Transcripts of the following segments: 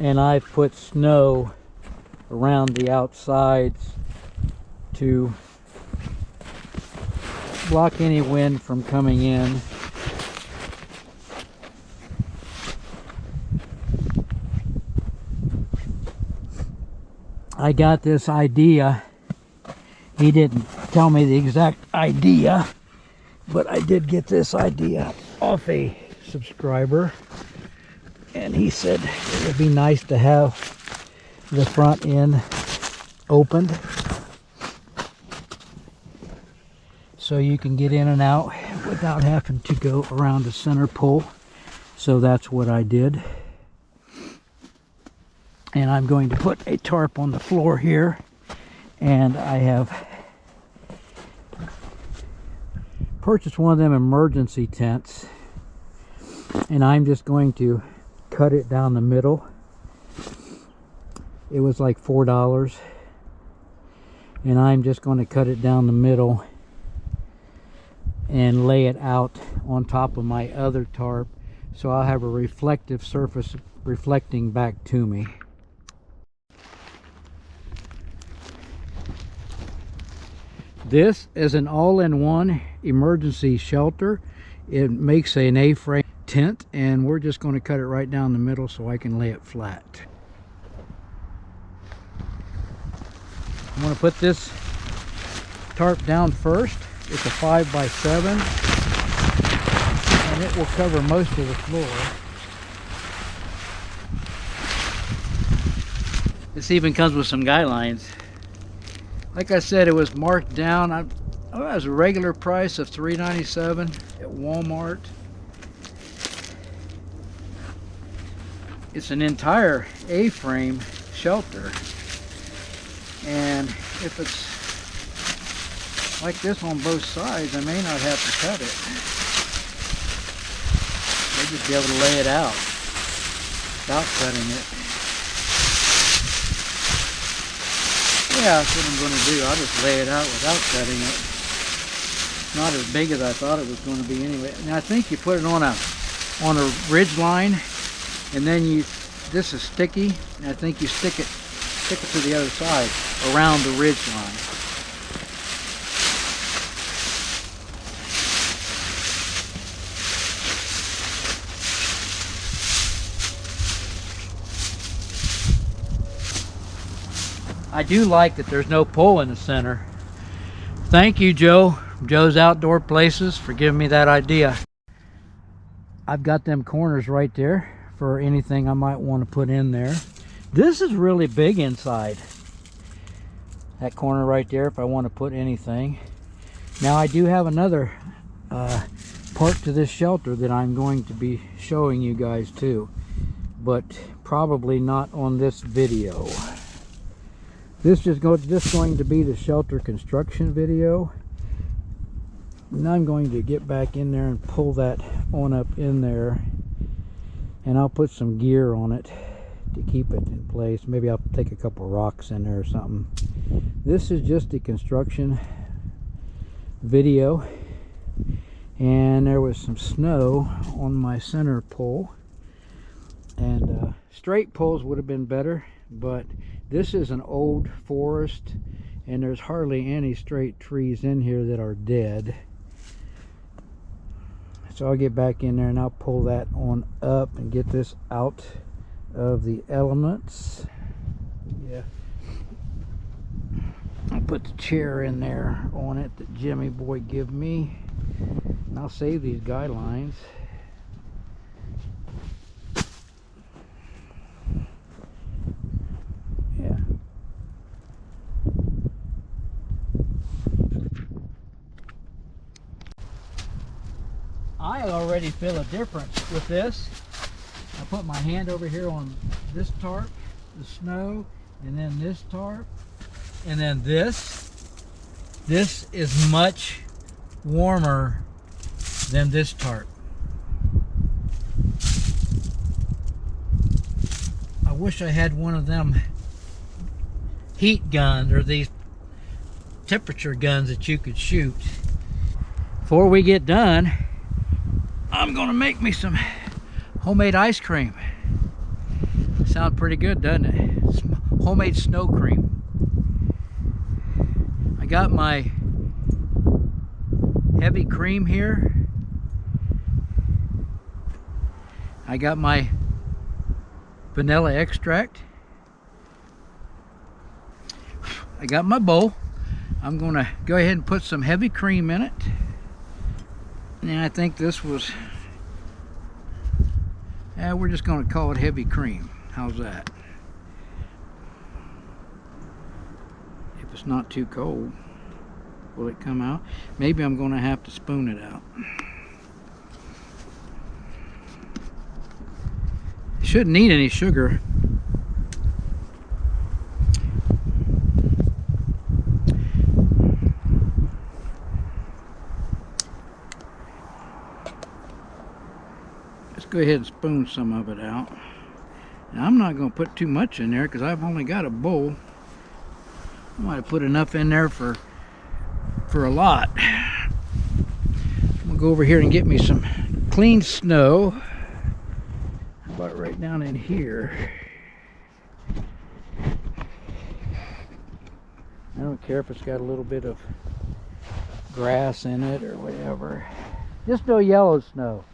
And I've put snow around the outsides to block any wind from coming in. I got this idea. He didn't tell me the exact idea, but I did get this idea off a subscriber. And he said it would be nice to have the front end opened so you can get in and out without having to go around the center pole. So that's what I did. And I'm going to put a tarp on the floor here, and I have purchased one of them emergency tents, and I'm just going to cut it down the middle. It was like $4, and I'm just going to cut it down the middle and lay it out on top of my other tarp, so I'll have a reflective surface reflecting back to me. This is an all-in-one emergency shelter. It makes an A-frame tent, and we're just going to cut it right down the middle so I can lay it flat. I'm going to put this tarp down first. It's a 5x7, and it will cover most of the floor. This even comes with some guy lines. Like I said, it was marked down. It was a regular price of $3.97 at Walmart. It's an entire A-frame shelter, and if it's like this on both sides, I may not have to cut it. I'll just be able to lay it out without cutting it. Yeah, that's what I'm going to do. I'll just lay it out without cutting it. It's not as big as I thought it was going to be anyway. And I think you put it on a ridge line, and then this is sticky, and I think you stick it to the other side around the ridge line. I do like that there's no pole in the center. Thank you, Joe, from Joe's Outdoor Places, for giving me that idea. I've got them corners right there for anything I might want to put in there. This is really big inside. That corner right there, if I want to put anything. Now I do have another part to this shelter that I'm going to be showing you guys too, but probably not on this video. This is just going to be the shelter construction video. And I'm going to get back in there and pull that on up in there. and I'll put some gear on it to keep it in place. Maybe I'll take a couple rocks in there or something. This is just a construction video, and there was some snow on my center pole, and straight poles would have been better, but this is an old forest and there's hardly any straight trees in here that are dead. So I'll get back in there and I'll pull that on up and get this out of the elements. Yeah, I'll put the chair in there on it that Jimmy boy give me, and I'll save these guidelines. Yeah. I already feel a difference with this. I put my hand over here on this tarp, the snow, and then this tarp, and then this. This is much warmer than this tarp. I wish I had one of them heat guns, or these temperature guns that you could shoot. Before we get done, I'm gonna make me some homemade ice cream. Sounds pretty good, doesn't it? Homemade snow cream. I got my heavy cream here. I got my vanilla extract. I got my bowl. I'm gonna go ahead and put some heavy cream in it. And I think this was, we're just going to call it heavy cream. How's that? If it's not too cold, will it come out? Maybe I'm going to have to spoon it out. Shouldn't need any sugar. Go ahead and spoon some of it out. Now, I'm not going to put too much in there because I've only got a bowl. I might have put enough in there for a lot. I'm going to go over here and get me some clean snow. How about right down in here? I don't care if it's got a little bit of grass in it or whatever. Just no yellow snow.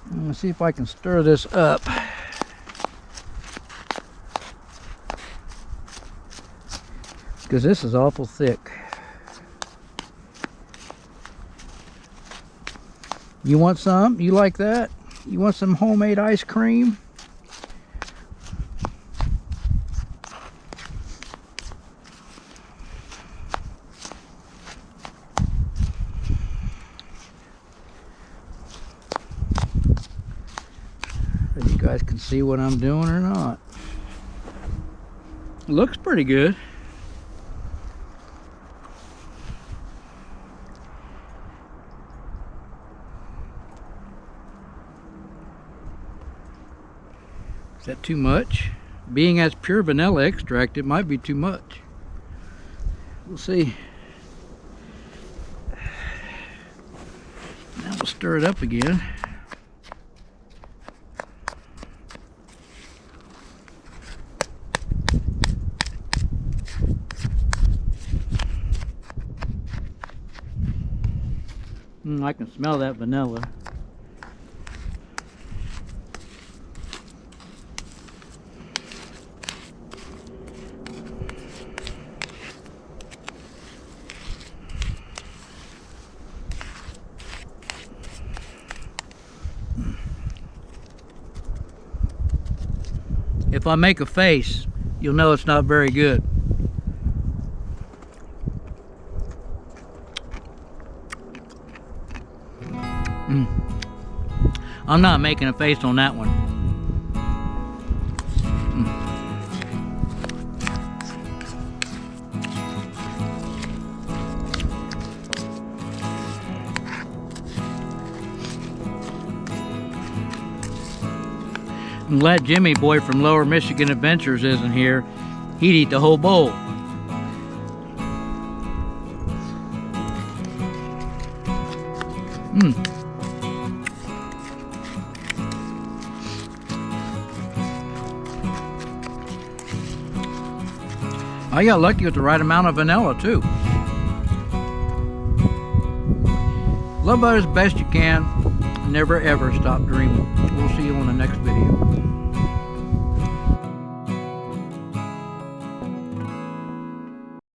I'm going to see if I can stir this up. Because this is awful thick. You want some? You like that? You want some homemade ice cream? You guys can see what I'm doing or not. It looks pretty good. Is that too much? Being as pure vanilla extract, it might be too much. We'll see. Now we'll stir it up again. I can smell that vanilla. If I make a face, you'll know it's not very good. I'm not making a face on that one. I'm glad Jimmy boy from Lower Michigan Adventures isn't here. He'd eat the whole bowl. I got lucky with the right amount of vanilla too. Love butter as best you can. Never ever stop dreaming. We'll see you on the next video.